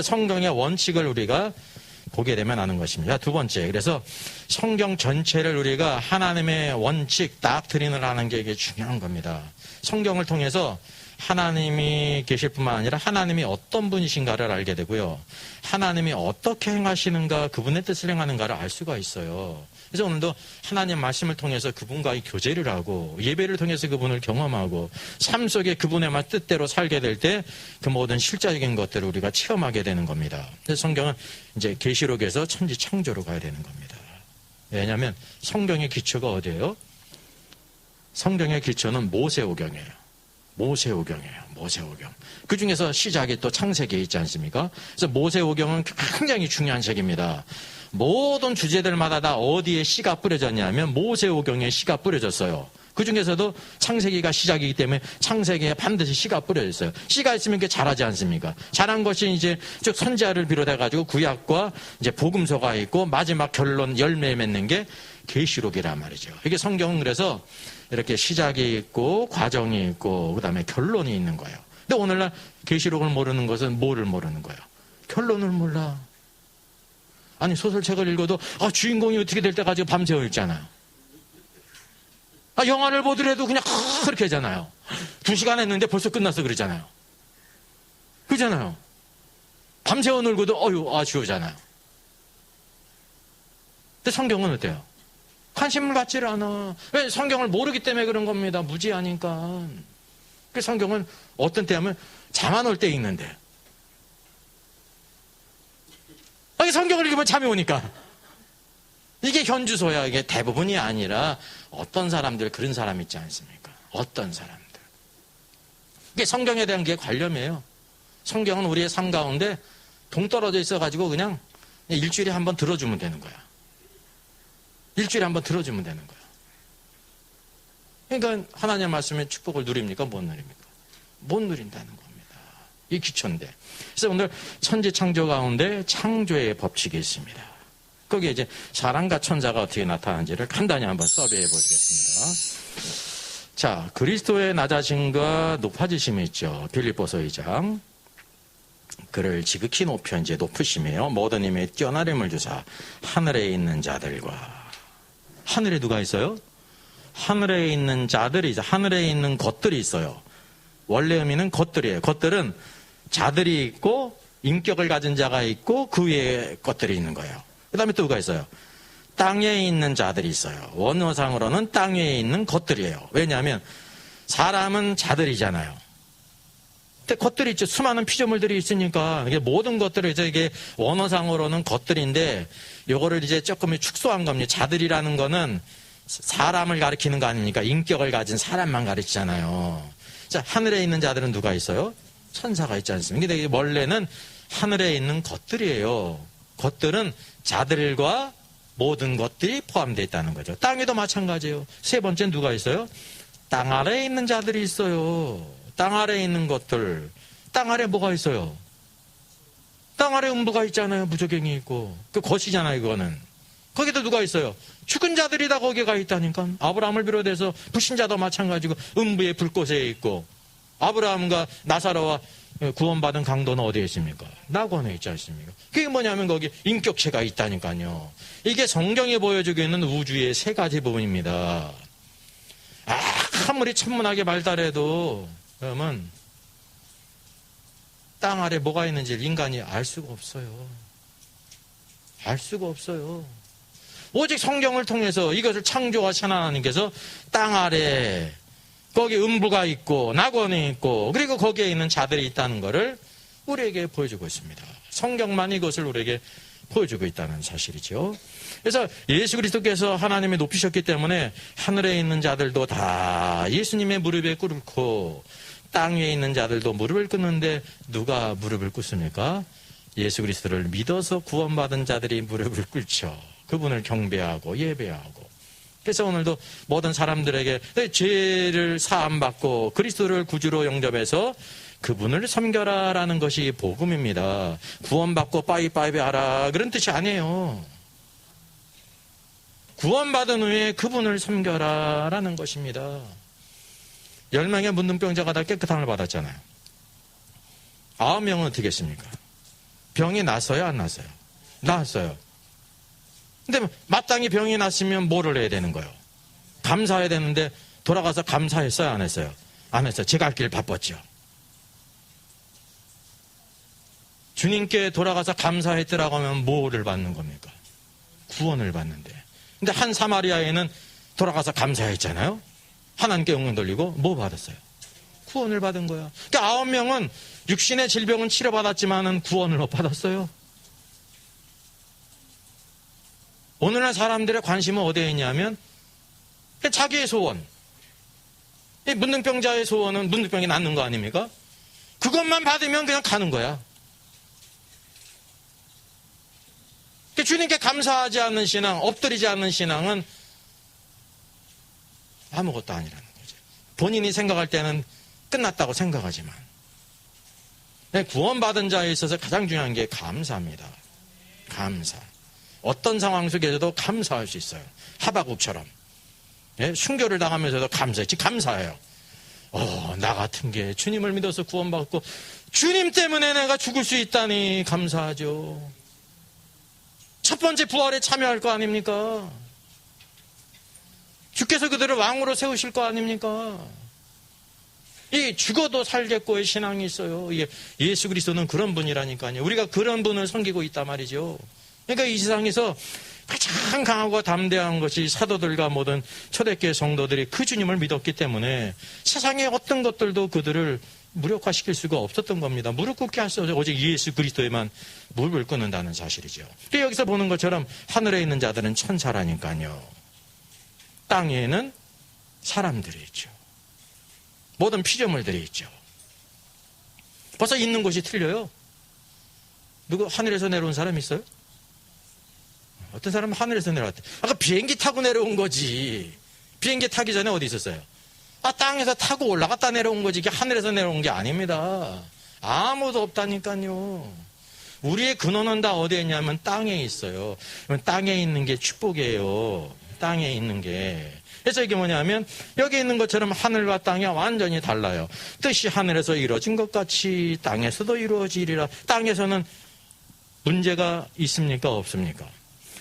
성경의 원칙을 우리가 보게 되면 아는 것입니다. 두 번째, 그래서 성경 전체를 우리가 하나님의 원칙, 닥트린을 하는 게 이게 중요한 겁니다. 성경을 통해서 하나님이 계실 뿐만 아니라 하나님이 어떤 분이신가를 알게 되고요. 하나님이 어떻게 행하시는가, 그분의 뜻을 행하는가를 알 수가 있어요. 그래서 오늘도 하나님 말씀을 통해서 그분과의 교제를 하고 예배를 통해서 그분을 경험하고 삶 속에 그분의 뜻대로 살게 될 때 그 모든 실제적인 것들을 우리가 체험하게 되는 겁니다. 그래서 성경은 이제 계시록에서 천지 창조로 가야 되는 겁니다. 왜냐하면 성경의 기초가 어디예요? 성경의 기초는 모세오경이에요. 모세오경이에요. 모세오경. 그 중에서 시작이 또 창세기에 있지 않습니까? 그래서 모세오경은 굉장히 중요한 책입니다. 모든 주제들마다 다 어디에 씨가 뿌려졌냐면 모세오경에 씨가 뿌려졌어요. 그 중에서도 창세기가 시작이기 때문에 창세기에 반드시 씨가 뿌려졌어요. 씨가 있으면 그게 자라지 않습니까? 자란 것이 이제 쭉 선지자를 비롯해가지고 구약과 이제 복음서가 있고 마지막 결론 열매 맺는 게 계시록이란 말이죠. 이게 성경은 그래서 이렇게 시작이 있고 과정이 있고 그다음에 결론이 있는 거예요. 근데 오늘날 계시록을 모르는 것은 뭐를 모르는 거예요? 결론을 몰라. 아니 소설책을 읽어도 주인공이 어떻게 될 때까지 밤새워 읽잖아요. 영화를 보더라도 그냥 그렇게 하잖아요. 2시간 했는데 벌써 끝났어 그러잖아요. 그러잖아요. 밤새워 놀고도 아쉬우잖아요. 근데 성경은 어때요? 관심을 갖지를 않아. 왜? 성경을 모르기 때문에 그런 겁니다. 무지하니까. 그 성경은 어떤 때 하면 잠 안 올 때 읽는데. 성경을 읽으면 잠이 오니까. 이게 현주소야. 이게 대부분이 아니라 어떤 사람들, 그런 사람 있지 않습니까? 어떤 사람들. 이게 성경에 대한 게 관념이에요. 성경은 우리의 삶 가운데 동떨어져 있어가지고 그냥 일주일에 한 번 들어주면 되는 거야. 일주일에 한 번 들어주면 되는 거야. 그러니까 하나님의 말씀의 축복을 누립니까? 못 누립니까? 못 누린다는 겁니다. 이 기초인데. 그래서 오늘 천지 창조 가운데 창조의 법칙이 있습니다. 거기에 이제 사람과 천사가 어떻게 나타나는지를 간단히 한번 서비해 보시겠습니다. 자, 그리스도의 낮아짐과 높아지심이 있죠. 빌립보서 2장. 그를 지극히 높여 이제 높으시며 모든 힘에 뛰어나림을 주사 하늘에 있는 자들과 하늘에 누가 있어요? 하늘에 있는 자들이, 하늘에 있는 것들이 있어요. 원래 의미는 것들이에요. 것들은 자들이 있고 인격을 가진 자가 있고 그 위에 것들이 있는 거예요. 그 다음에 또 누가 있어요? 땅에 있는 자들이 있어요. 원어상으로는 땅 위에 있는 것들이에요. 왜냐하면 사람은 자들이잖아요. 근데 것들이 있죠. 수많은 피조물들이 있으니까 모든 것들을 이게 원어상으로는 것들인데 요거를 이제 조금 축소한 겁니다. 자들이라는 거는 사람을 가리키는 거 아닙니까? 인격을 가진 사람만 가리키잖아요. 자, 하늘에 있는 자들은 누가 있어요? 천사가 있지 않습니까? 근데 원래는 하늘에 있는 것들이에요. 것들은 자들과 모든 것들이 포함되어 있다는 거죠. 땅에도 마찬가지예요. 세 번째는 누가 있어요? 땅 아래에 있는 자들이 있어요. 땅 아래에 있는 것들. 땅 아래 뭐가 있어요? 땅 아래 음부가 있잖아요. 무저갱이 있고. 그 것이잖아요, 그거는. 거기도 누가 있어요? 죽은 자들이 다 거기가 있다니까. 아브라함을 비롯해서 불신자도 마찬가지고 음부의 불꽃에 있고 아브라함과 나사로와 구원받은 강도는 어디에 있습니까? 낙원에 있지 않습니까? 그게 뭐냐면 거기 인격체가 있다니까요. 이게 성경이 보여주고 있는 우주의 세 가지 부분입니다. 아무리 천문학이 발달해도 그러면 땅 아래 뭐가 있는지 인간이 알 수가 없어요. 알 수가 없어요. 오직 성경을 통해서 이것을 창조하신 하나님께서 땅 아래 거기 음부가 있고 낙원이 있고 그리고 거기에 있는 자들이 있다는 것을 우리에게 보여주고 있습니다. 성경만 이것을 우리에게 보여주고 있다는 사실이죠. 그래서 예수 그리스도께서 하나님이 높이셨기 때문에 하늘에 있는 자들도 다 예수님의 무릎에 꿇고 땅 위에 있는 자들도 무릎을 꿇는데 누가 무릎을 꿇습니까? 예수 그리스도를 믿어서 구원받은 자들이 무릎을 꿇죠. 그분을 경배하고 예배하고. 그래서 오늘도 모든 사람들에게 죄를 사함받고 그리스도를 구주로 영접해서 그분을 섬겨라라는 것이 복음입니다. 구원받고 빠이빠이 하라 그런 뜻이 아니에요. 구원받은 후에 그분을 섬겨라라는 것입니다. 10명의 문둥병자가 다 깨끗함을 받았잖아요. 9명은 어떻게 했습니까? 병이 났어요, 안 났어요? 났어요. 근데 마땅히 병이 났으면 뭐를 해야 되는 거예요? 감사해야 되는데 돌아가서 감사했어요, 안 했어요? 안 했어요. 제가 할 길 바빴죠. 주님께 돌아가서 감사했더라고 하면 뭐를 받는 겁니까? 구원을 받는데. 근데 한 사마리아인은 돌아가서 감사했잖아요. 하나님께 영광 돌리고 뭐 받았어요? 구원을 받은 거야. 그러니까 9명은 육신의 질병은 치료받았지만은 구원을 못 받았어요. 오늘날 사람들의 관심은 어디에 있냐면 자기의 소원. 이 문둥병자의 소원은 문둥병이 낫는 거 아닙니까? 그것만 받으면 그냥 가는 거야. 주님께 감사하지 않는 신앙, 엎드리지 않는 신앙은 아무것도 아니라는 거죠. 본인이 생각할 때는 끝났다고 생각하지만 구원받은 자에 있어서 가장 중요한 게 감사입니다. 감사. 어떤 상황 속에서도 감사할 수 있어요. 하박국처럼. 순교를 당하면서도 감사했지. 감사해요. 나 같은 게 주님을 믿어서 구원받고 주님 때문에 내가 죽을 수 있다니 감사하죠. 첫 번째 부활에 참여할 거 아닙니까? 주께서 그들을 왕으로 세우실 거 아닙니까? 이 죽어도 살겠고의 신앙이 있어요. 예수 그리스도는 그런 분이라니까요. 우리가 그런 분을 섬기고 있단 말이죠. 그러니까 이 세상에서 가장 강하고 담대한 것이 사도들과 모든 초대교회 성도들이 그 주님을 믿었기 때문에 세상의 어떤 것들도 그들을 무력화시킬 수가 없었던 겁니다. 무릎 꿇게 할 수 없어요. 오직 예수 그리스도에만 무릎을 꿇는다는 사실이죠. 또 여기서 보는 것처럼 하늘에 있는 자들은 천사라니까요. 땅에는 사람들이 있죠. 모든 피조물들이 있죠. 벌써 있는 곳이 틀려요. 누구 하늘에서 내려온 사람 있어요? 어떤 사람은 하늘에서 내려왔대. 아까 비행기 타고 내려온 거지. 비행기 타기 전에 어디 있었어요? 땅에서 타고 올라갔다 내려온 거지. 이게 하늘에서 내려온 게 아닙니다. 아무도 없다니까요. 우리의 근원은 다 어디에 있냐면 땅에 있어요. 땅에 있는 게 축복이에요. 땅에 있는 게. 그래서 이게 뭐냐면 여기 있는 것처럼 하늘과 땅이 완전히 달라요. 뜻이 하늘에서 이루어진 것 같이 땅에서도 이루어지리라. 땅에서는 문제가 있습니까? 없습니까?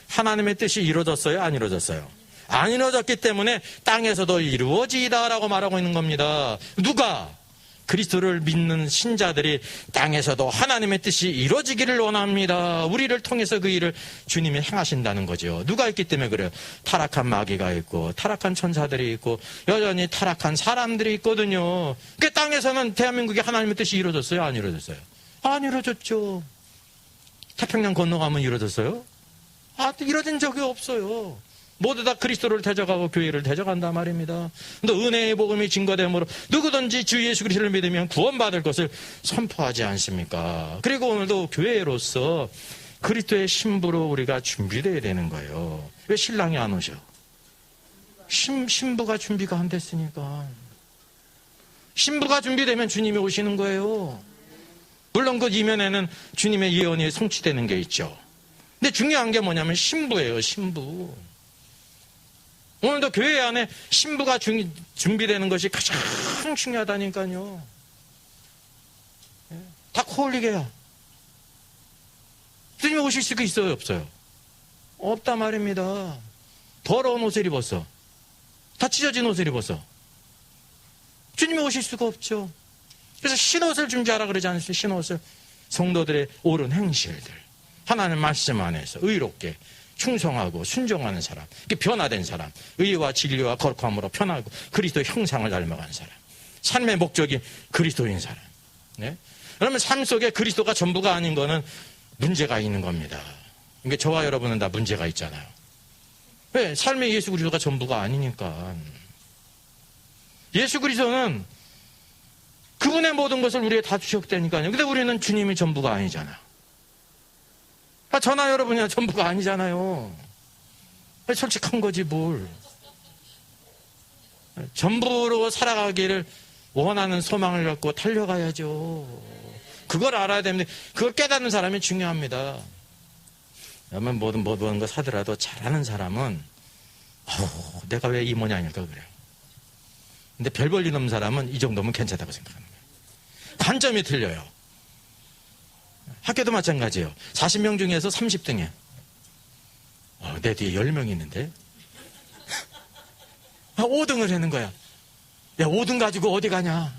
하나님의 뜻이 이루어졌어요? 안 이루어졌어요? 안 이루어졌기 때문에 땅에서도 이루어지다라고 말하고 있는 겁니다. 누가? 그리스도를 믿는 신자들이 땅에서도 하나님의 뜻이 이루어지기를 원합니다. 우리를 통해서 그 일을 주님이 행하신다는 거죠. 누가 있기 때문에 그래요? 타락한 마귀가 있고 타락한 천사들이 있고 여전히 타락한 사람들이 있거든요. 그 땅에서는 대한민국의 하나님의 뜻이 이루어졌어요? 안 이루어졌어요? 안 이루어졌죠. 태평양 건너가면 이루어졌어요? 이루어진 적이 없어요. 모두 다 그리스도를 대적하고 교회를 대적한단 말입니다. 근데 은혜의 복음이 증거됨으로 누구든지 주 예수 그리스도를 믿으면 구원받을 것을 선포하지 않습니까? 그리고 오늘도 교회로서 그리스도의 신부로 우리가 준비되어야 되는 거예요. 왜 신랑이 안 오셔? 신부가 준비가 안 됐으니까. 신부가 준비되면 주님이 오시는 거예요. 물론 그 이면에는 주님의 예언이 성취되는 게 있죠. 근데 중요한 게 뭐냐면 신부예요. 신부. 오늘도 교회 안에 신부가 준비되는 것이 가장 중요하다니까요. 다 코올리게요. 주님이 오실 수가 있어요? 없어요? 없단 말입니다. 더러운 옷을 입었어. 다 찢어진 옷을 입었어. 주님이 오실 수가 없죠. 그래서 신옷을 준비하라 그러지 않으세요? 신옷을. 성도들의 옳은 행실들. 하나님 말씀 안에서 의롭게 충성하고 순종하는 사람, 변화된 사람, 의와 진리와 거룩함으로 변하고 그리스도의 형상을 닮아가는 사람, 삶의 목적이 그리스도인 사람. 네? 그러면 삶 속에 그리스도가 전부가 아닌 거는 문제가 있는 겁니다. 그러니까 저와 여러분은 다 문제가 있잖아요. 왜? 삶의 예수 그리스도가 전부가 아니니까. 예수 그리스도는 그분의 모든 것을 우리에게 다 주셨다니까요. 근데 우리는 주님이 전부가 아니잖아요. 저나 여러분이나 전부가 아니잖아요. 솔직한 거지 뭘. 전부로 살아가기를 원하는 소망을 갖고 달려가야죠. 그걸 알아야 됩니다. 그걸 깨닫는 사람이 중요합니다. 여러분 모든 거 사더라도 잘하는 사람은 내가 왜 이 모양일까 그래요. 근데 별 볼 일 없는 사람은 이 정도면 괜찮다고 생각하는 거예요. 관점이 틀려요. 학교도 마찬가지예요. 40명 중에서 30등이에요. 내 뒤에 10명 있는데 5등을 하는 거야. 야, 5등 가지고 어디 가냐?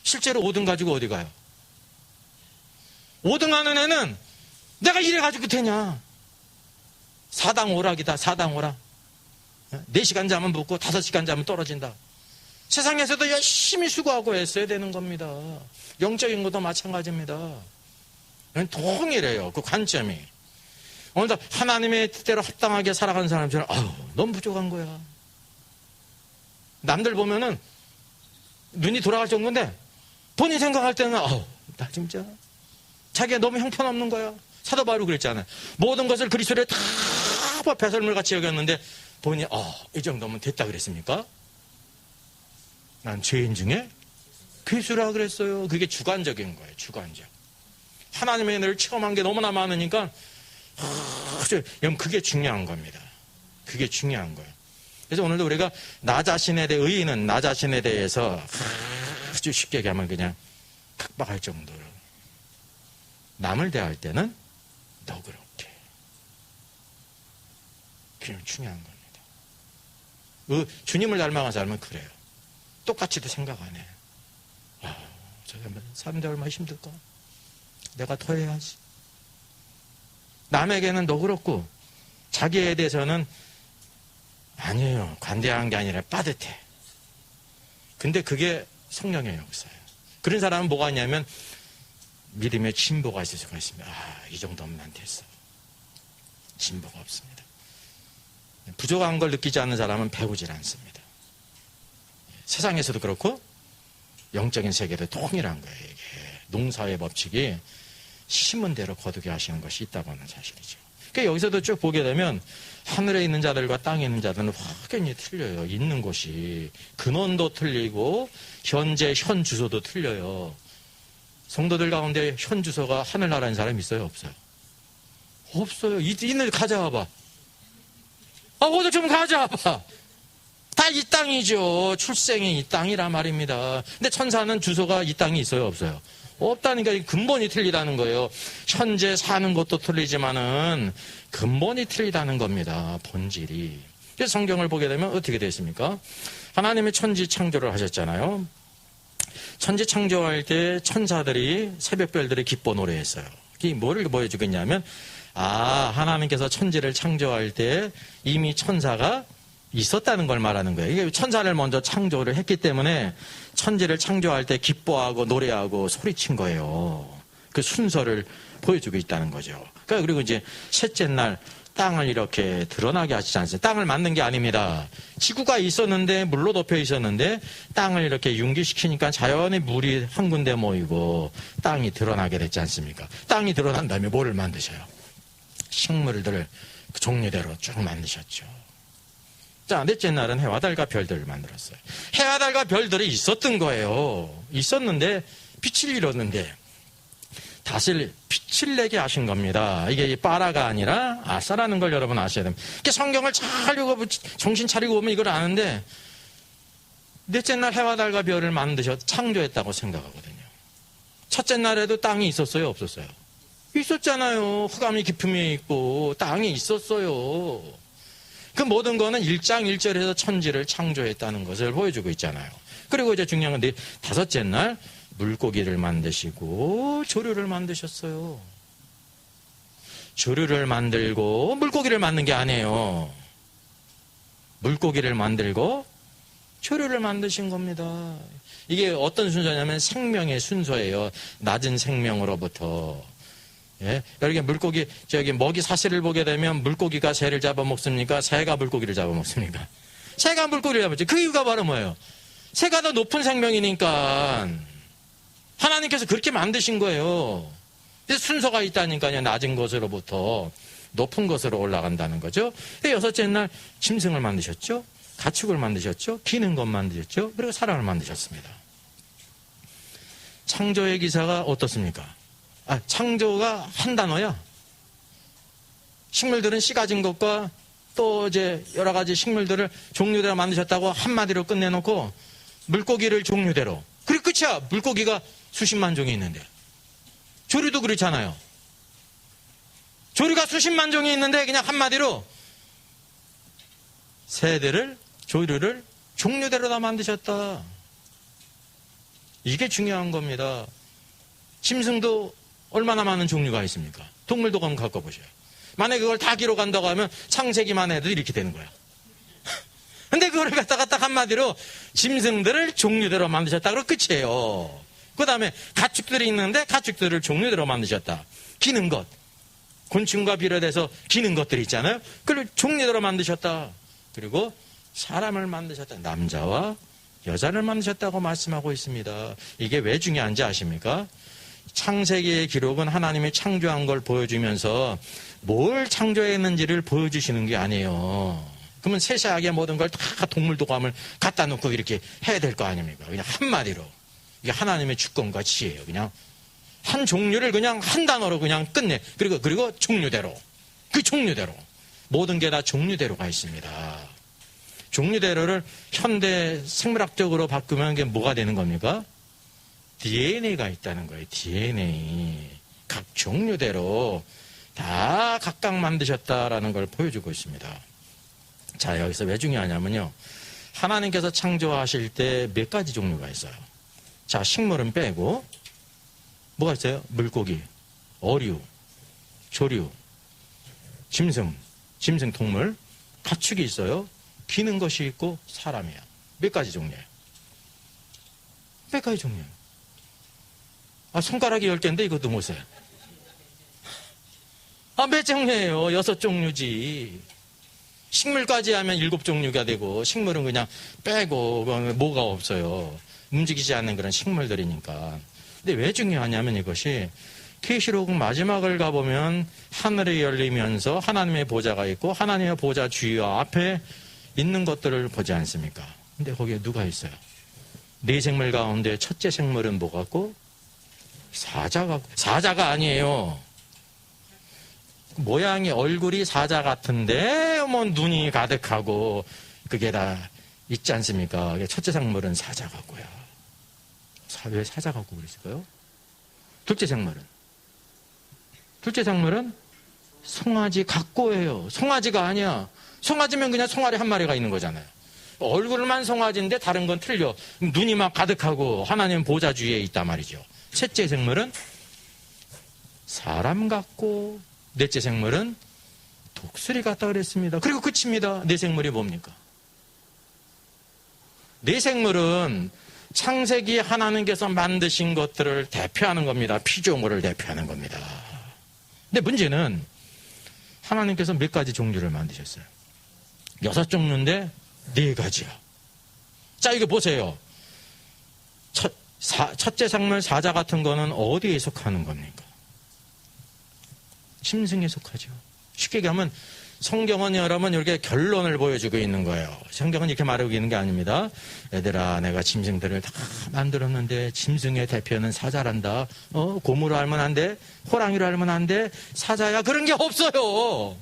실제로 5등 가지고 어디 가요? 5등 하는 애는 내가 이래가지고 되냐? 4당 오락이다. 4당 오락. 4시간 자면 붙고 5시간 자면 떨어진다. 세상에서도 열심히 수고하고 애써야 되는 겁니다. 영적인 것도 마찬가지입니다. 통일해요. 그 관점이. 오늘도 하나님의 뜻대로 합당하게 살아가는 사람처럼 너무 부족한 거야. 남들 보면은 눈이 돌아갈 정도인데 본인 생각할 때는 나 진짜 자기가 너무 형편없는 거야. 사도 바울이 그랬잖아요. 모든 것을 그리스도에 다 배설물같이 여겼는데 본인이 이 정도면 됐다 그랬습니까? 난 죄인 중에 괴수라 그랬어요. 그게 주관적인 거예요. 주관적. 하나님의 은혜를 체험한 게 너무나 많으니까 그게 중요한 겁니다. 그게 중요한 거예요. 그래서 오늘도 우리가 나 자신에 대해 의인은 나 자신에 대해서 아주 쉽게 얘기하면 그냥 각박할 정도로 남을 대할 때는 너그럽게. 그게 중요한 겁니다. 주님을 닮아간 사람은 그래요. 똑같이도 생각 안 해요. 저게 사는데 얼마나 힘들까? 내가 더 해야지. 남에게는 너그럽고 자기에 대해서는 아니에요. 관대한 게 아니라 빠듯해. 근데 그게 성령의 역사예요. 그런 사람은 뭐가 있냐면 믿음의 진보가 있을 수가 있습니다. 이 정도면 난 됐어. 진보가 없습니다. 부족한 걸 느끼지 않는 사람은 배우질 않습니다. 세상에서도 그렇고 영적인 세계도 통일한 거예요. 이게 농사의 법칙이 심은 대로 거두게 하시는 것이 있다고 하는 사실이죠. 그러니까 여기서도 쭉 보게 되면 하늘에 있는 자들과 땅에 있는 자들은 확연히 틀려요. 있는 곳이 근원도 틀리고 현재 현 주소도 틀려요. 성도들 가운데 현 주소가 하늘나라인 사람이 있어요? 없어요? 없어요. 있는 가져와봐. 어디 좀 가져와봐. 다 이 땅이죠. 출생이 이 땅이라 말입니다. 근데 천사는 주소가 이 땅이 있어요? 없어요? 없다니까 근본이 틀리다는 거예요. 현재 사는 것도 틀리지만은 근본이 틀리다는 겁니다. 본질이. 그래서 성경을 보게 되면 어떻게 되어 있습니까? 하나님의 천지 창조를 하셨잖아요. 천지 창조할 때 천사들이 새벽별들이 기뻐 노래했어요. 이게 뭐를 보여주겠냐면 하나님께서 천지를 창조할 때 이미 천사가 있었다는 걸 말하는 거예요. 이게 천사를 먼저 창조를 했기 때문에 천지를 창조할 때 기뻐하고 노래하고 소리친 거예요. 그 순서를 보여주고 있다는 거죠. 그리고 이제 셋째 날 땅을 이렇게 드러나게 하시지 않습니까? 땅을 만든 게 아닙니다. 지구가 있었는데 물로 덮여 있었는데 땅을 이렇게 융기시키니까 자연히 물이 한 군데 모이고 땅이 드러나게 됐지 않습니까? 땅이 드러난 다음에 뭐를 만드셔요? 식물들을 그 종류대로 쭉 만드셨죠. 자, 넷째 날은 해와 달과 별들을 만들었어요. 해와 달과 별들이 있었던 거예요. 있었는데 빛을 잃었는데 다시 빛을 내게 하신 겁니다. 이게 빠라가 아니라 아싸라는 걸 여러분 아셔야 됩니다. 성경을 잘 읽어 정신 차리고 보면 이걸 아는데 넷째 날 해와 달과 별을 창조했다고 생각하거든요. 첫째 날에도 땅이 있었어요? 없었어요? 있었잖아요. 흑암이 깊음에 있고 땅이 있었어요. 그 모든 거는 1장 1절에서 천지를 창조했다는 것을 보여주고 있잖아요. 그리고 이제 중요한 건데 다섯째 날 물고기를 만드시고 조류를 만드셨어요. 조류를 만들고 물고기를 만든 게 아니에요. 물고기를 만들고 조류를 만드신 겁니다. 이게 어떤 순서냐면 생명의 순서예요. 낮은 생명으로부터. 예? 이렇게 물고기, 먹이 사슬을 보게 되면 물고기가 새를 잡아먹습니까? 새가 물고기를 잡아먹습니까? 새가 물고기를 잡아먹죠. 그 이유가 바로 뭐예요? 새가 더 높은 생명이니까 하나님께서 그렇게 만드신 거예요. 순서가 있다니까요. 낮은 것으로부터 높은 것으로 올라간다는 거죠. 여섯째 날 짐승을 만드셨죠. 가축을 만드셨죠. 기는 것 만드셨죠. 그리고 사람을 만드셨습니다. 창조의 기사가 어떻습니까? 창조가 한 단어야. 식물들은 씨 가진 것과 또 이제 여러 가지 식물들을 종류대로 만드셨다고 한마디로 끝내놓고 물고기를 종류대로. 그리고 끝이야. 물고기가 수십만 종이 있는데. 조류도 그렇잖아요. 조류가 수십만 종이 있는데 그냥 한마디로 새들을, 조류를 종류대로 다 만드셨다. 이게 중요한 겁니다. 짐승도 얼마나 많은 종류가 있습니까? 동물도 한번 갖고 보셔요. 만약에 그걸 다 기록한다고 하면 창세기만 해도 이렇게 되는 거야. 근데 그걸 갖다가 딱 한마디로 짐승들을 종류대로 만드셨다. 그럼 끝이에요. 그 다음에 가축들이 있는데 가축들을 종류대로 만드셨다. 기는 것. 곤충과 비롯해서 기는 것들이 있잖아요. 그걸 종류대로 만드셨다. 그리고 사람을 만드셨다. 남자와 여자를 만드셨다고 말씀하고 있습니다. 이게 왜 중요한지 아십니까? 창세기의 기록은 하나님이 창조한 걸 보여주면서 뭘 창조했는지를 보여주시는 게 아니에요. 그러면 세세하게 모든 걸 다 동물도감을 갖다 놓고 이렇게 해야 될 거 아닙니까? 그냥 한마디로. 이게 하나님의 주권과 지혜예요. 그냥 한 종류를 그냥 한 단어로 그냥 끝내. 그리고 종류대로. 그 종류대로. 모든 게 다 종류대로가 있습니다. 종류대로를 현대 생물학적으로 바꾸면 그게 뭐가 되는 겁니까? DNA가 있다는 거예요. DNA. 각 종류대로 다 각각 만드셨다라는 걸 보여주고 있습니다. 자, 여기서 왜 중요하냐면요. 하나님께서 창조하실 때 몇 가지 종류가 있어요. 자, 식물은 빼고 뭐가 있어요? 물고기, 어류, 조류, 짐승 동물, 가축이 있어요. 기는 것이 있고 사람이야. 몇 가지 종류예요? 몇 가지 종류예요? 손가락이 10개인데 이것도 못 써요. 몇 종류예요? 6종류지. 식물까지 하면 7종류가 되고 식물은 그냥 빼고 뭐가 없어요. 움직이지 않는 그런 식물들이니까. 근데 왜 중요하냐면 이것이 계시록 마지막을 가보면 하늘이 열리면서 하나님의 보좌가 있고 하나님의 보좌 주위와 앞에 있는 것들을 보지 않습니까? 근데 거기에 누가 있어요? 네 생물 가운데 첫째 생물은 뭐 같고? 사자가 아니에요. 모양이 얼굴이 사자 같은데 뭐 눈이 가득하고 그게 다 있지 않습니까? 첫째 생물은 사자 같고요. 왜 사자 같고 그랬을까요? 둘째 생물은 송아지 같고예요. 송아지가 아니야. 송아지면 그냥 송아리 한 마리가 있는 거잖아요. 얼굴만 송아지인데 다른 건 틀려. 눈이 막 가득하고 하나님 보좌 주위에 있단 말이죠. 셋째 생물은 사람 같고 넷째 생물은 독수리 같다 그랬습니다. 그리고 끝입니다. 네 생물이 뭡니까? 네 생물은 창세기 하나님께서 만드신 것들을 대표하는 겁니다. 피조물을 대표하는 겁니다. 근데 문제는 하나님께서 몇 가지 종류를 만드셨어요? 6종류인데 4가지야. 자, 이거 보세요. 첫째 생물 사자 같은 거는 어디에 속하는 겁니까? 짐승에 속하죠. 쉽게 얘기하면 성경은 여러분 이렇게 결론을 보여주고 있는 거예요. 성경은 이렇게 말하고 있는 게 아닙니다. 얘들아, 내가 짐승들을 다 만들었는데 짐승의 대표는 사자란다. 곰으로 알면 안 돼. 호랑이로 알면 안 돼. 사자야. 그런 게 없어요.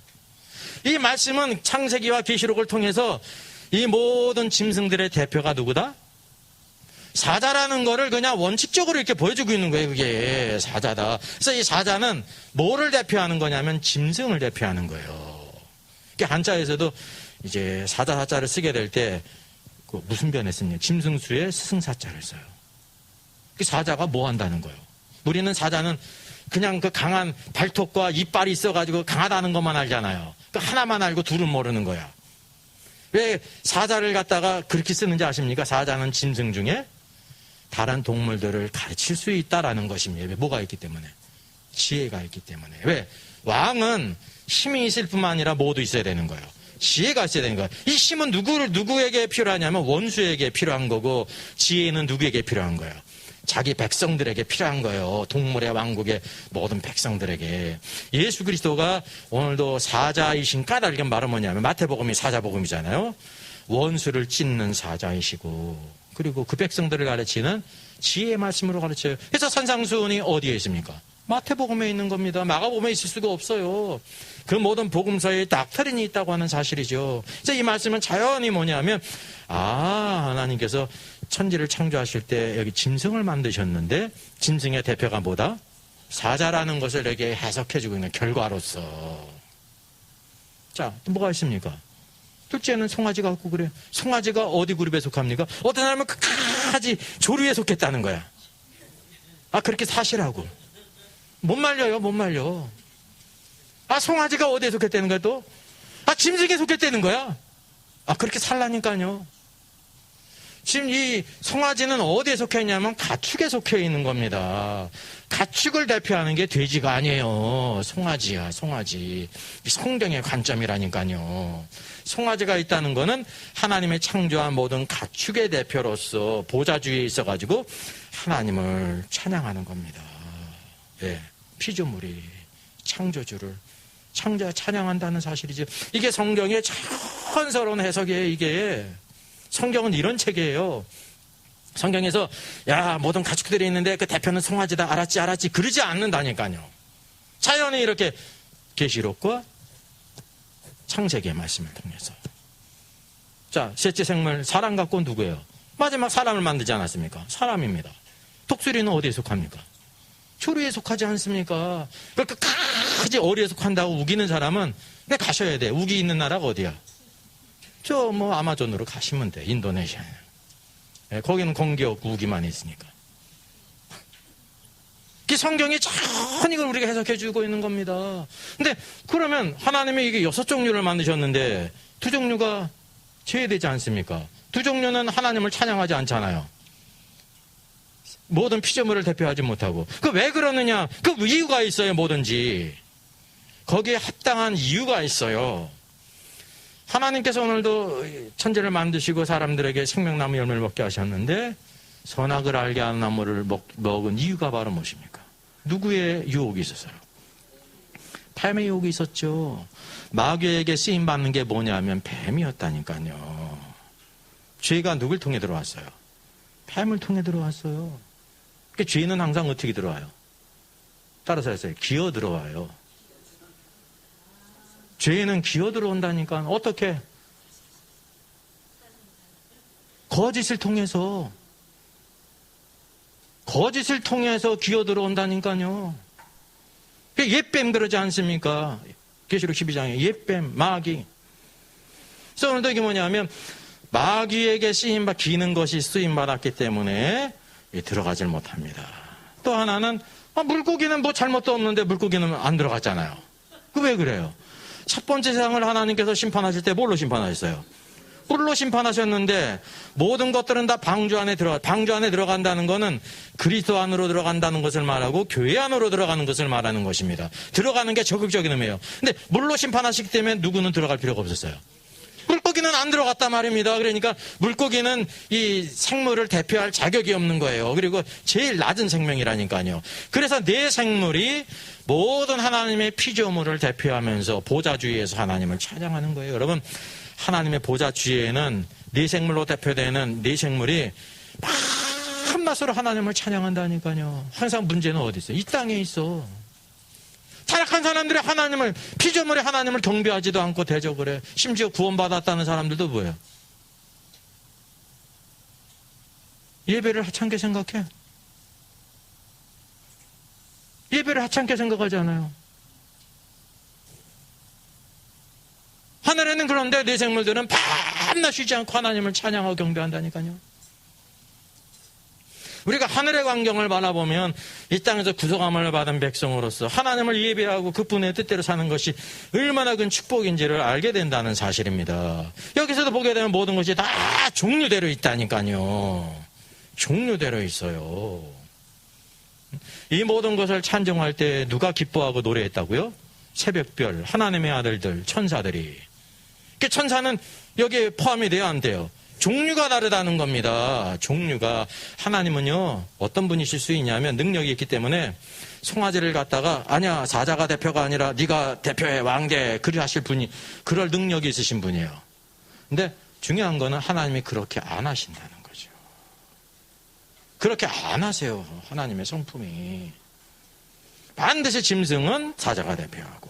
이 말씀은 창세기와 계시록을 통해서 이 모든 짐승들의 대표가 누구다? 사자라는 거를 그냥 원칙적으로 이렇게 보여주고 있는 거예요. 그게 사자다. 그래서 이 사자는 뭐를 대표하는 거냐면 짐승을 대표하는 거예요. 한자에서도 이제 사자를 쓰게 될 때 무슨 변에 씁니까? 짐승수에 스승사자를 써요. 사자가 뭐 한다는 거예요? 우리는 사자는 그냥 그 강한 발톱과 이빨이 있어가지고 강하다는 것만 알잖아요. 그 하나만 알고 둘은 모르는 거야. 왜 사자를 갖다가 그렇게 쓰는지 아십니까? 사자는 짐승 중에 다른 동물들을 가르칠 수 있다라는 것입니다. 왜? 뭐가 있기 때문에? 지혜가 있기 때문에. 왜? 왕은 힘이 있을 뿐만 아니라 뭐도 있어야 되는 거예요. 지혜가 있어야 되는 거예요. 이 힘은 누구에게 필요하냐면 원수에게 필요한 거고 지혜는 누구에게 필요한 거예요? 자기 백성들에게 필요한 거예요. 동물의 왕국의 모든 백성들에게. 예수 그리스도가 오늘도 사자이신 까닭의 말은 뭐냐면 마태복음이 사자복음이잖아요. 원수를 찢는 사자이시고 그리고 그 백성들을 가르치는 지혜의 말씀으로 가르쳐요. 그래서 산상수훈이 어디에 있습니까? 마태복음에 있는 겁니다. 마가복음에 있을 수가 없어요. 그 모든 복음서에 닥터린이 있다고 하는 사실이죠. 그래서 이 말씀은 자연히 뭐냐면 하나님께서 천지를 창조하실 때 여기 짐승을 만드셨는데 짐승의 대표가 뭐다? 사자라는 것을 내게 해석해주고 있는 결과로서. 자, 또 뭐가 있습니까? 둘째는 송아지가 갖고 그래요. 송아지가 어디 그룹에 속합니까? 어떤 사람은 끝까지 조류에 속했다는 거야. 아, 그렇게 사시라고. 못 말려요, 못 말려. 아, 송아지가 어디에 속했다는 거야 또? 아, 짐승에 속했다는 거야. 아, 그렇게 살라니까요. 지금 이 송아지는 어디에 속해 있냐면 가축에 속해 있는 겁니다. 가축을 대표하는 게 돼지가 아니에요. 송아지야, 송아지. 성경의 관점이라니까요. 송아지가 있다는 거는 하나님의 창조한 모든 가축의 대표로서 보좌주에 있어가지고 하나님을 찬양하는 겁니다. 예, 피조물이 창조주를 찬양한다는 사실이죠. 이게 성경의 천서러운 해석이에요. 이게 성경은 이런 책이에요. 성경에서 야, 모든 가축들이 있는데 그 대표는 송아지다, 알았지 그러지 않는다니까요. 자연이 이렇게 계시록과 창세기의 말씀을 통해서. 자, 셋째 생물 사람 갖고 누구예요? 마지막 사람을 만들지 않았습니까? 사람입니다. 독수리는 어디에 속합니까? 조류에 속하지 않습니까? 그러니까 끝까지 어디에 속한다고 우기는 사람은 그냥 가셔야 돼. 우기 있는 나라가 어디야? 저 뭐 아마존으로 가시면 돼. 인도네시아에. 네, 거기는 공기 없고 우기만 있으니까. 그 성경이 전 이걸 우리가 해석해 주고 있는 겁니다. 근데 그러면 하나님이 이게 6종류를 만드셨는데 2종류가 제외되지 않습니까? 2종류는 하나님을 찬양하지 않잖아요. 모든 피조물을 대표하지 못하고. 그 왜 그러느냐? 그 이유가 있어요, 뭐든지. 거기에 합당한 이유가 있어요. 하나님께서 오늘도 천지를 만드시고 사람들에게 생명나무 열매를 먹게 하셨는데 선악을 알게 하는 나무를 먹은 이유가 바로 무엇입니까? 누구의 유혹이 있었어요? 뱀의 유혹이 있었죠. 마귀에게 쓰임받는 게 뭐냐면 뱀이었다니까요. 죄가 누굴 통해 들어왔어요? 뱀을 통해 들어왔어요. 그러니까 죄는 항상 어떻게 들어와요? 따라서 했어요. 기어 들어와요. 죄는 기어 들어온다니까. 어떻게? 거짓을 통해서 기어 들어온다니까요. 옛뱀 그러지 않습니까? 계시록 12장에 옛뱀, 마귀. 그래서 오늘도 이게 뭐냐면 마귀에게 기는 것이 쓰임받았기 때문에 들어가질 못합니다. 또 하나는 물고기는 뭐 잘못도 없는데 물고기는 안 들어갔잖아요. 그 왜 그래요? 첫 번째 세상을 하나님께서 심판하실 때 뭘로 심판하셨어요? 뿔로 심판하셨는데 모든 것들은 다 방주 안에 들어간다는 것은 그리스도 안으로 들어간다는 것을 말하고 교회 안으로 들어가는 것을 말하는 것입니다. 들어가는 게 적극적인 의미예요. 근데 물로 심판하시기 때문에 누구는 들어갈 필요가 없었어요. 물고기는 안 들어갔단 말입니다. 그러니까 물고기는 이 생물을 대표할 자격이 없는 거예요. 그리고 제일 낮은 생명이라니까요. 그래서 네 생물이 모든 하나님의 피조물을 대표하면서 보좌주의에서 하나님을 찬양하는 거예요. 여러분, 하나님의 보좌주의에는 네 생물로 대표되는 네 생물이 한낮으로 하나님을 찬양한다니까요. 항상 문제는 어디 있어요? 이 땅에 있어. 타락한 사람들이 피조물의 하나님을 경배하지도 않고 대적을 해. 심지어 구원받았다는 사람들도 뭐예요? 예배를 하찮게 생각해. 예배를 하찮게 생각하잖아요. 하늘에는 그런데 네 생물들은 밤낮 쉬지 않고 하나님을 찬양하고 경배한다니까요. 우리가 하늘의 광경을 바라보면 이 땅에서 구속함을 받은 백성으로서 하나님을 예배하고 그분의 뜻대로 사는 것이 얼마나 큰 축복인지를 알게 된다는 사실입니다. 여기서도 보게 되면 모든 것이 다 종류대로 있다니까요. 종류대로 있어요. 이 모든 것을 찬송할 때 누가 기뻐하고 노래했다고요? 새벽별, 하나님의 아들들, 천사들이. 천사는 여기에 포함이 돼야 안 돼요. 종류가 다르다는 겁니다. 종류가. 하나님은요, 어떤 분이실 수 있냐면 능력이 있기 때문에 송아지를 갖다가 아니야, 사자가 대표가 아니라 네가 대표해, 왕대, 그리 하실 분이, 그럴 능력이 있으신 분이에요. 근데 중요한 거는 하나님이 그렇게 안 하신다는 거죠. 그렇게 안 하세요. 하나님의 성품이. 반드시 짐승은 사자가 대표하고,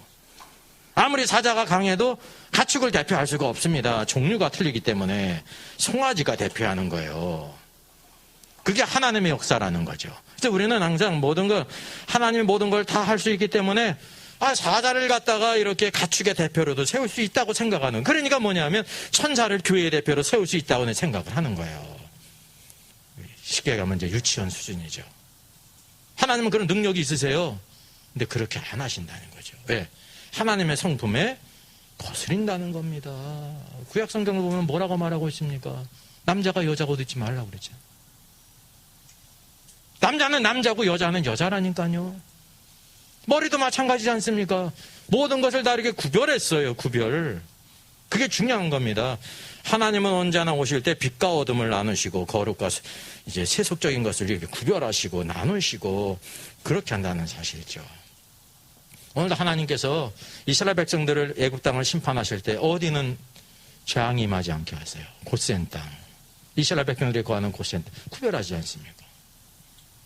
아무리 사자가 강해도 가축을 대표할 수가 없습니다. 종류가 틀리기 때문에 송아지가 대표하는 거예요. 그게 하나님의 역사라는 거죠. 그래서 우리는 항상 하나님이 모든 걸 다 할 수 있기 때문에 사자를 갖다가 이렇게 가축의 대표로도 세울 수 있다고 생각하는. 그러니까 뭐냐면 천사를 교회의 대표로 세울 수 있다고 생각을 하는 거예요. 쉽게 가면 이제 유치원 수준이죠. 하나님은 그런 능력이 있으세요. 근데 그렇게 안 하신다는 거죠. 왜? 하나님의 성품에 거스린다는 겁니다. 구약 성경을 보면 뭐라고 말하고 있습니까? 남자가 여자고 듣지 말라고 그랬죠. 남자는 남자고 여자는 여자라니까요. 머리도 마찬가지지 않습니까? 모든 것을 다 이렇게 구별했어요. 구별. 그게 중요한 겁니다. 하나님은 언제나 오실 때 빛과 어둠을 나누시고 거룩과 이제 세속적인 것을 이렇게 구별하시고 나누시고 그렇게 한다는 사실이죠. 오늘도 하나님께서 이스라엘 백성들을 애굽 땅을 심판하실 때 어디는 재앙이 임하지 않게 하세요. 고센 땅. 이스라엘 백성들이 거하는 고센 땅. 구별하지 않습니까?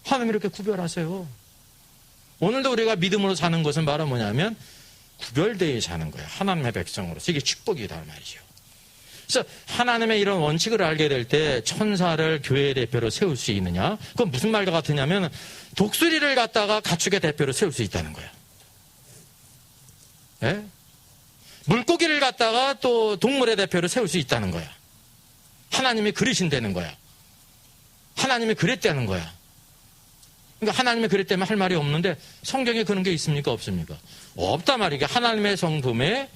하나님 이렇게 구별하세요. 오늘도 우리가 믿음으로 사는 것은 바로 뭐냐면 구별되어 사는 거예요. 하나님의 백성으로서. 이게 축복이다 말이죠. 그래서 하나님의 이런 원칙을 알게 될 때 천사를 교회의 대표로 세울 수 있느냐? 그건 무슨 말과 같으냐면 독수리를 갖다가 가축의 대표로 세울 수 있다는 거예요. 예? 물고기를 갖다가 또 동물의 대표로 세울 수 있다는 거야. 하나님이 그러신다는 거야. 하나님이 그랬다는 거야. 그러니까 하나님이 그랬다면 할 말이 없는데 성경에 그런 게 있습니까? 없습니까? 없단 말이에요. 하나님의 성품에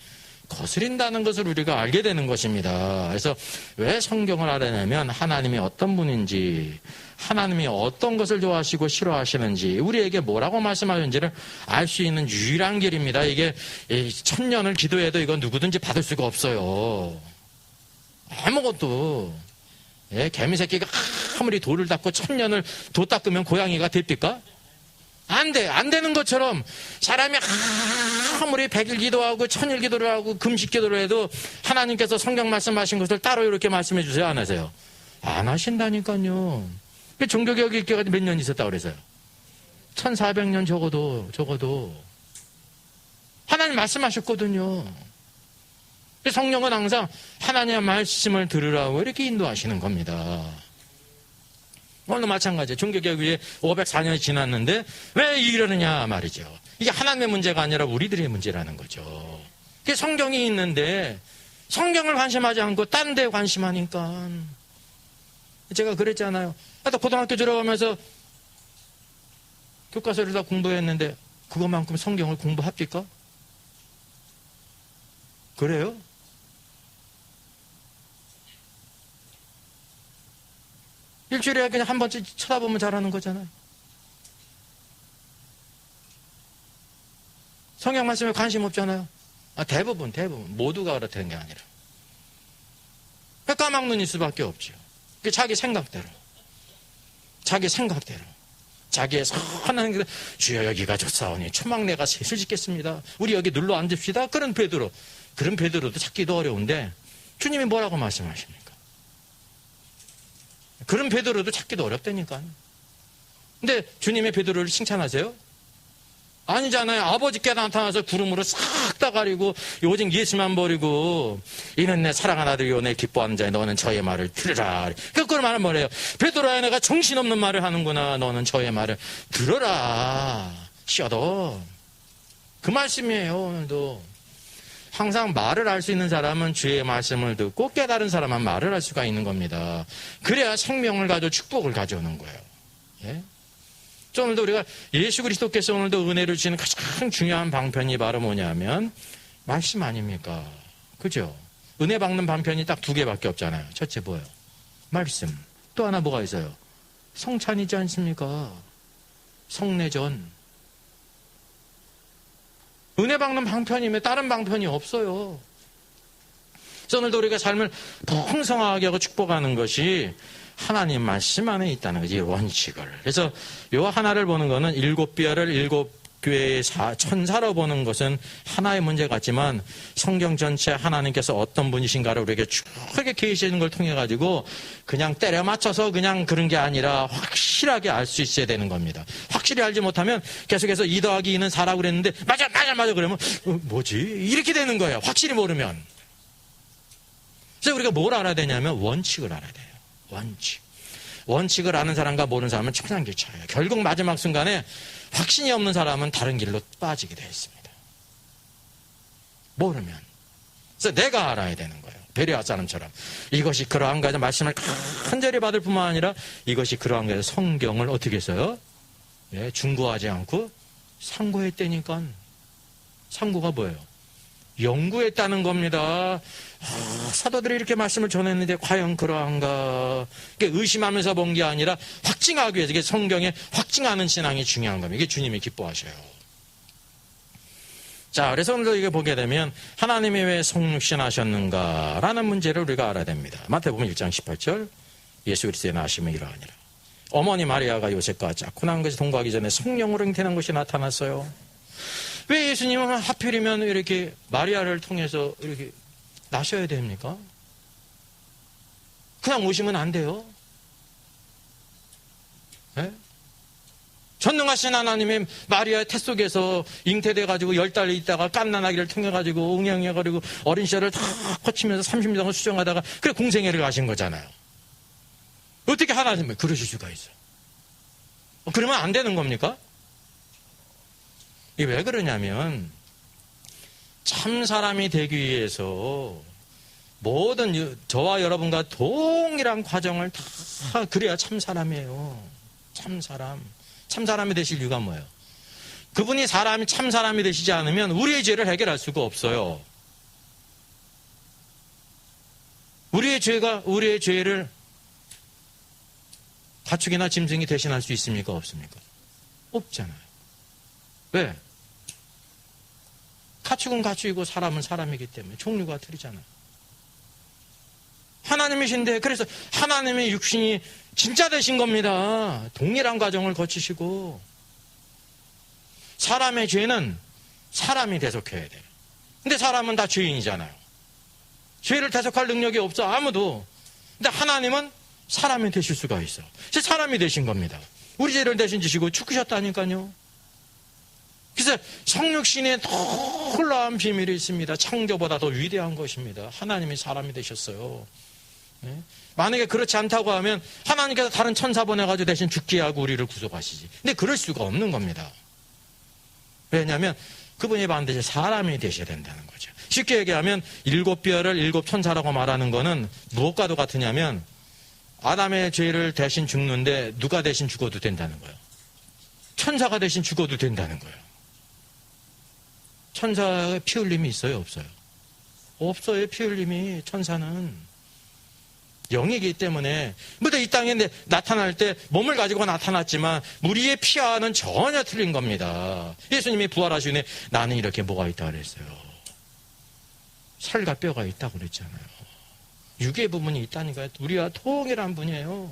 거스린다는 것을 우리가 알게 되는 것입니다. 그래서 왜 성경을 알아내면 하나님이 어떤 분인지, 하나님이 어떤 것을 좋아하시고 싫어하시는지, 우리에게 뭐라고 말씀하는지를 알 수 있는 유일한 길입니다. 이게 1000년을 기도해도 이건 누구든지 받을 수가 없어요. 아무것도. 개미 새끼가 아무리 돌을 닦고 1000년을 도 닦으면 고양이가 됩니까? 안 돼. 안 되는 것처럼 사람이 아무리 100일 기도하고 1000일 기도를 하고 금식 기도를 해도 하나님께서 성경 말씀하신 것을 따로 이렇게 말씀해 주세요. 안 하세요? 안 하신다니까요. 종교개혁이 있게까지 몇 년 있었다고 그래서요? 1400년 적어도. 하나님 말씀하셨거든요. 성령은 항상 하나님의 말씀을 들으라고 이렇게 인도하시는 겁니다. 오늘도 마찬가지예요. 종교개혁이 504년이 지났는데 왜 이러느냐 말이죠. 이게 하나님의 문제가 아니라 우리들의 문제라는 거죠. 그게 성경이 있는데 성경을 관심하지 않고 딴 데 관심하니까. 제가 그랬잖아요. 하여튼 고등학교 졸업하면서 교과서를 다 공부했는데 그것만큼 성경을 공부합니까? 그래요? 일주일에 그냥 한 번쯤 쳐다보면 잘하는 거잖아요. 성경 말씀에 관심 없잖아요. 대부분 모두가 그렇다는 게 아니라 까막눈일 수밖에 없죠. 자기 생각대로 자기의 선한 그 주여 여기가 좋사오니 초막내가 셋을 짓겠습니다. 우리 여기 눌러 앉읍시다. 그런 베드로도 찾기도 어려운데 주님이 뭐라고 말씀하십니까? 그런 베드로도 찾기도 어렵다니까. 근데 주님의 베드로를 칭찬하세요? 아니잖아요. 아버지께 나타나서 구름으로 싹 다 가리고 오직 예수만 버리고 이는 내 사랑하는 아들이요 내 기뻐하는 자여 너는 저의 말을 들으라. 그걸 말은 뭐래요? 베드로야 내가 정신없는 말을 하는구나. 너는 저의 말을 들어라. 쉬어도 그 말씀이에요. 오늘도 항상 말을 할 수 있는 사람은 주의 말씀을 듣고 깨달은 사람은 말을 할 수가 있는 겁니다. 그래야 생명을 가져 축복을 가져오는 거예요. 예? 오늘도 우리가 예수 그리스도께서 오늘도 은혜를 주시는 가장 중요한 방편이 바로 뭐냐면 말씀 아닙니까? 그죠? 은혜 받는 방편이 딱 2개밖에 없잖아요. 첫째 뭐예요? 말씀. 또 하나 뭐가 있어요? 성찬이지 않습니까? 성례전. 은혜 받는 방편이면 다른 방편이 없어요. 그래서 오늘도 우리가 삶을 풍성하게 하고 축복하는 것이 하나님 말씀 안에 있다는 거지, 원칙을. 그래서 요 하나를 보는 거는 7비열을 7교회의 천사로 보는 것은 하나의 문제 같지만 성경 전체 하나님께서 어떤 분이신가를 우리에게 쭉하게 계시는 걸 통해 가지고 그냥 때려 맞춰서 그냥 그런 게 아니라 확실하게 알 수 있어야 되는 겁니다. 확실히 알지 못하면 계속해서 2 더하기 2는 4라고 그랬는데 맞아 그러면 뭐지? 이렇게 되는 거예요. 확실히 모르면. 그래서 우리가 뭘 알아야 되냐면 원칙을 알아야 돼요. 원칙. 원칙을 아는 사람과 모르는 사람은 천양길 차이에요. 결국 마지막 순간에 확신이 없는 사람은 다른 길로 빠지게 되어 있습니다. 모르면. 그래서 내가 알아야 되는 거예요. 베레아 사람처럼. 이것이 그러한가 해서 말씀을 간절히 받을 뿐만 아니라 이것이 그러한가 해서 성경을 어떻게 써요? 예, 중고하지 않고 상고했다니까. 상고가 뭐예요? 연구했다는 겁니다. 사도들이 이렇게 말씀을 전했는데 과연 그러한가? 의심하면서 본 게 아니라 확증하기 위해서, 이게 성경에 확증하는 신앙이 중요한 겁니다. 이게 주님이 기뻐하셔요. 자, 그래서 오늘도 이거 보게 되면 하나님이 왜 성육신하셨는가라는 문제를 우리가 알아야 됩니다. 마태복음 1장 18절, 예수 그리스도의 나심은 이러하니라. 어머니 마리아가 요셉과 짝고 난 것이 동거하기 전에 성령으로 잉태한 것이 나타났어요. 왜 예수님은 하필이면 이렇게 마리아를 통해서 이렇게 나셔야 됩니까? 그냥 오시면 안 돼요. 네? 전능하신 하나님이 마리아의 태 속에서 잉태돼가지고 10달 있다가 갓난아기를 통해가지고 응양해가지고 어린 시절을 다 거치면서 30년 동안 수정하다가 그래 공생애를 가신 거잖아요. 어떻게 하나님이 그러실 수가 있어? 그러면 안 되는 겁니까? 이게 왜 그러냐면 참 사람이 되기 위해서 모든 저와 여러분과 동일한 과정을 다 그래야 참 사람이에요. 참 사람. 참 사람이 되실 이유가 뭐예요? 그분이 참 사람이 되시지 않으면 우리의 죄를 해결할 수가 없어요. 우리의 죄를 가축이나 짐승이 대신할 수 있습니까? 없습니까? 없잖아요. 왜? 가축은 가축이고 사람은 사람이기 때문에 종류가 틀리잖아요. 하나님이신데, 그래서 하나님의 육신이 진짜 되신 겁니다. 동일한 과정을 거치시고. 사람의 죄는 사람이 대속해야 돼요. 근데 사람은 다 죄인이잖아요. 죄를 대속할 능력이 없어, 아무도. 근데 하나님은 사람이 되실 수가 있어. 그래서 사람이 되신 겁니다. 우리 죄를 대신 지시고 죽으셨다니까요. 그래서 성육신에 놀라운 비밀이 있습니다. 창조보다 더 위대한 것입니다. 하나님이 사람이 되셨어요. 네? 만약에 그렇지 않다고 하면 하나님께서 다른 천사 보내가지고 대신 죽게 하고 우리를 구속하시지. 근데 그럴 수가 없는 겁니다. 왜냐하면 그분이 반드시 사람이 되셔야 된다는 거죠. 쉽게 얘기하면 7별을 7천사라고 말하는 거는 무엇과도 같으냐면 아담의 죄를 대신 죽는데 누가 대신 죽어도 된다는 거예요. 천사가 대신 죽어도 된다는 거예요. 천사의 피 흘림이 있어요? 없어요? 없어요. 피 흘림이. 천사는 영이기 때문에. 근데 이 땅에 나타날 때 몸을 가지고 나타났지만 우리의 피와는 전혀 틀린 겁니다. 예수님이 부활하시니 나는 이렇게 뭐가 있다고 그랬어요? 살과 뼈가 있다고 그랬잖아요. 육의 부분이 있다니까요. 우리와 동일한 분이에요.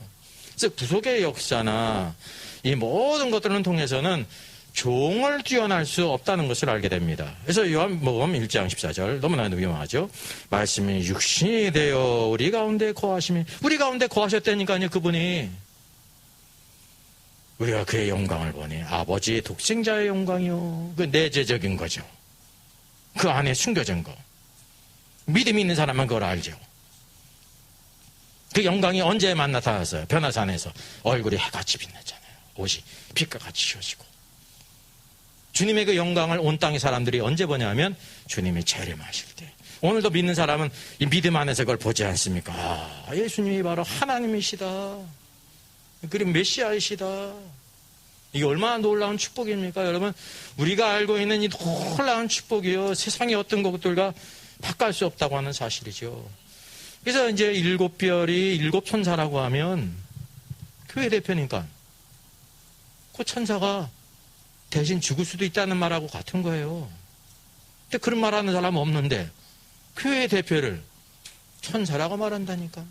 그래서 구속의 역사나 이 모든 것들을 통해서는 종을 뛰어날 수 없다는 것을 알게 됩니다. 그래서 요한복음 1장 14절 너무나 유명하죠. 말씀이 육신이 되어 우리 가운데 거하심이, 우리 가운데 거하셨다니까요. 그분이. 우리가 그의 영광을 보니 아버지의 독생자의 영광이요. 그 내재적인 거죠. 그 안에 숨겨진 거. 믿음이 있는 사람은 그걸 알죠. 그 영광이 언제만 나타났어요? 변화산에서 얼굴이 해같이 빛났잖아요. 옷이 빛과 같이 휘어지고. 주님의 그 영광을 온 땅의 사람들이 언제 보냐면 주님이 재림하실 때. 오늘도 믿는 사람은 이 믿음 안에서 그걸 보지 않습니까? 아, 예수님이 바로 하나님이시다. 그리고 메시아이시다. 이게 얼마나 놀라운 축복입니까? 여러분, 우리가 알고 있는 이 놀라운 축복이요. 세상의 어떤 것들과 바꿀 수 없다고 하는 사실이죠. 그래서 이제 7별이 7천사라고 하면 교회 대표니까 그 천사가 대신 죽을 수도 있다는 말하고 같은 거예요. 근데 그런 말하는 사람은 없는데 교회 대표를 천사라고 말한다니까.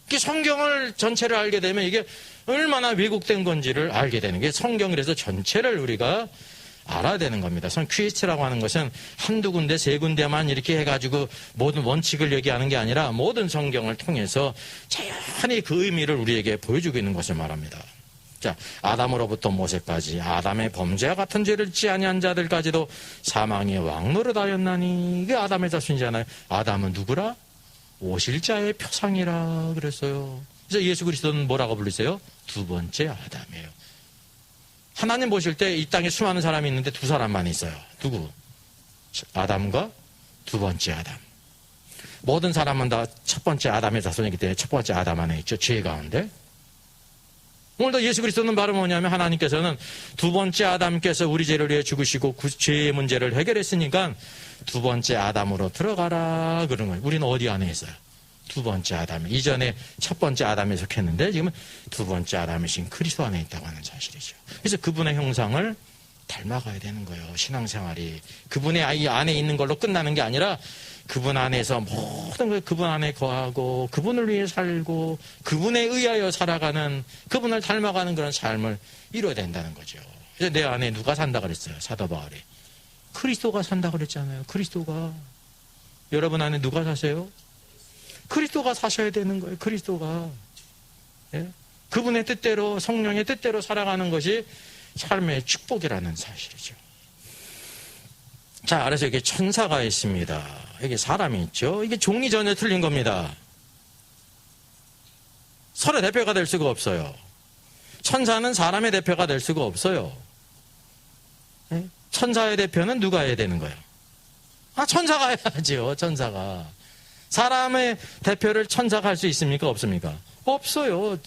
이게 성경을 전체를 알게 되면 이게 얼마나 왜곡된 건지를 알게 되는 게, 성경이라서 전체를 우리가 알아야 되는 겁니다. 퀴스트라고 하는 것은 한두 군데, 세 군데만 이렇게 해가지고 모든 원칙을 얘기하는 게 아니라 모든 성경을 통해서 자연히 그 의미를 우리에게 보여주고 있는 것을 말합니다. 자, 아담으로부터 모세까지 아담의 범죄와 같은 죄를 짓지 아니한 자들까지도 사망의 왕노릇하였나니. 이게 아담의 자손이잖아요. 아담은 누구라? 오실 자의 표상이라 그랬어요. 그래서 예수 그리스도는 뭐라고 부르세요? 두 번째 아담이에요. 하나님 보실 때 이 땅에 수많은 사람이 있는데 두 사람만 있어요. 누구? 아담과 두 번째 아담. 모든 사람은 다 첫 번째 아담의 자손이기 때문에 첫 번째 아담 안에 있죠. 죄 가운데. 오늘도 예수 그리스도는 바로 뭐냐면 하나님께서는 두 번째 아담께서 우리 죄를 위해 죽으시고 그 죄의 문제를 해결했으니까 두 번째 아담으로 들어가라 그런 거예요. 우리는 어디 안에 있어요? 두 번째 아담. 이전에 첫 번째 아담에 속했는데 지금은 두 번째 아담이신 그리스도 안에 있다고 하는 사실이죠. 그래서 그분의 형상을 닮아가야 되는 거예요. 신앙생활이. 그분의 안에 있는 걸로 끝나는 게 아니라 그분 안에서 모든 걸 그분 안에 거하고 그분을 위해 살고 그분에 의하여 살아가는 그분을 닮아가는 그런 삶을 이뤄야 된다는 거죠. 그래서 내 안에 누가 산다 그랬어요? 사도 바울이. 그리스도가 산다 그랬잖아요. 그리스도가. 여러분 안에 누가 사세요? 그리스도가 사셔야 되는 거예요. 그리스도가. 예? 그분의 뜻대로 성령의 뜻대로 살아가는 것이 삶의 축복이라는 사실이죠. 자, 그래서 이게 천사가 있습니다. 여기 사람이 있죠. 이게 종이 전혀 틀린 겁니다. 서로 대표가 될 수가 없어요. 천사는 사람의 대표가 될 수가 없어요. 예? 천사의 대표는 누가 해야 되는 거예요? 천사가 해야죠. 천사가. 사람의 대표를 천사가 할 수 있습니까? 없습니까? 없어요.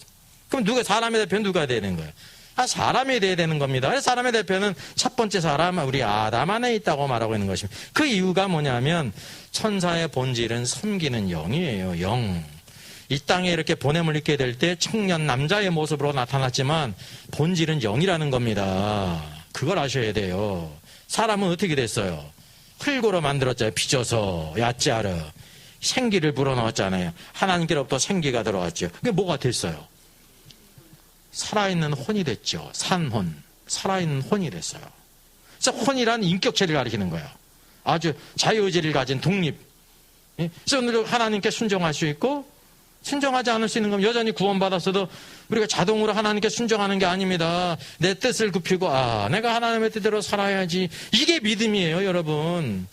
그럼 사람의 대표는 누가 되는 거예요? 사람이 돼야 되는 겁니다. 그래서 사람의 대표는 첫 번째 사람, 우리 아담 안에 있다고 말하고 있는 것입니다. 그 이유가 뭐냐면 천사의 본질은 섬기는 영이에요. 영. 이 땅에 이렇게 보냄을 입게 될 때 청년 남자의 모습으로 나타났지만 본질은 영이라는 겁니다. 그걸 아셔야 돼요. 사람은 어떻게 됐어요? 흙으로 만들었잖아요. 빚어서 야짜르. 생기를 불어넣었잖아요. 하나님께로부터 생기가 들어왔죠. 그게 뭐가 됐어요? 살아있는 혼이 됐죠. 산혼. 살아있는 혼이 됐어요. 그래서 혼이란 인격체를 가리키는 거예요. 아주 자유의지를 가진 독립. 그래서 오늘 하나님께 순종할 수 있고 순종하지 않을 수 있는 건 여전히 구원받았어도 우리가 자동으로 하나님께 순종하는 게 아닙니다. 내 뜻을 굽히고 내가 하나님의 뜻대로 살아야지. 이게 믿음이에요, 여러분.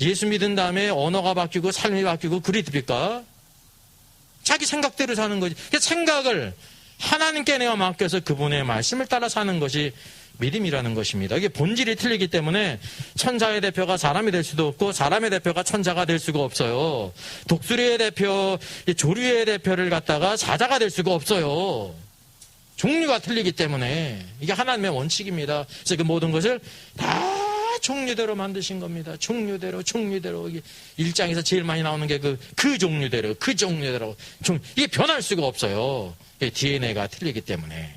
예수 믿은 다음에 언어가 바뀌고 삶이 바뀌고 그리 됩니까? 자기 생각대로 사는 거지. 생각을 하나님께 내가 맡겨서 그분의 말씀을 따라 사는 것이 믿음이라는 것입니다. 이게 본질이 틀리기 때문에 천사의 대표가 사람이 될 수도 없고 사람의 대표가 천사가 될 수가 없어요. 독수리의 대표, 조류의 대표를 갖다가 사자가 될 수가 없어요. 종류가 틀리기 때문에 이게 하나님의 원칙입니다. 그래서 그 모든 것을 다 종류대로 만드신 겁니다. 종류대로. 1장에서 제일 많이 나오는 게 그 종류대로. 이게 변할 수가 없어요. DNA가 틀리기 때문에.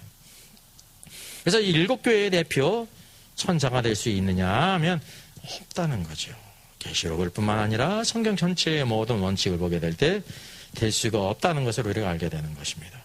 그래서 7교회의 대표 천사가 될 수 있느냐 하면 없다는 거죠. 계시록을 뿐만 아니라 성경 전체의 모든 원칙을 보게 될 때 될 수가 없다는 것을 우리가 알게 되는 것입니다.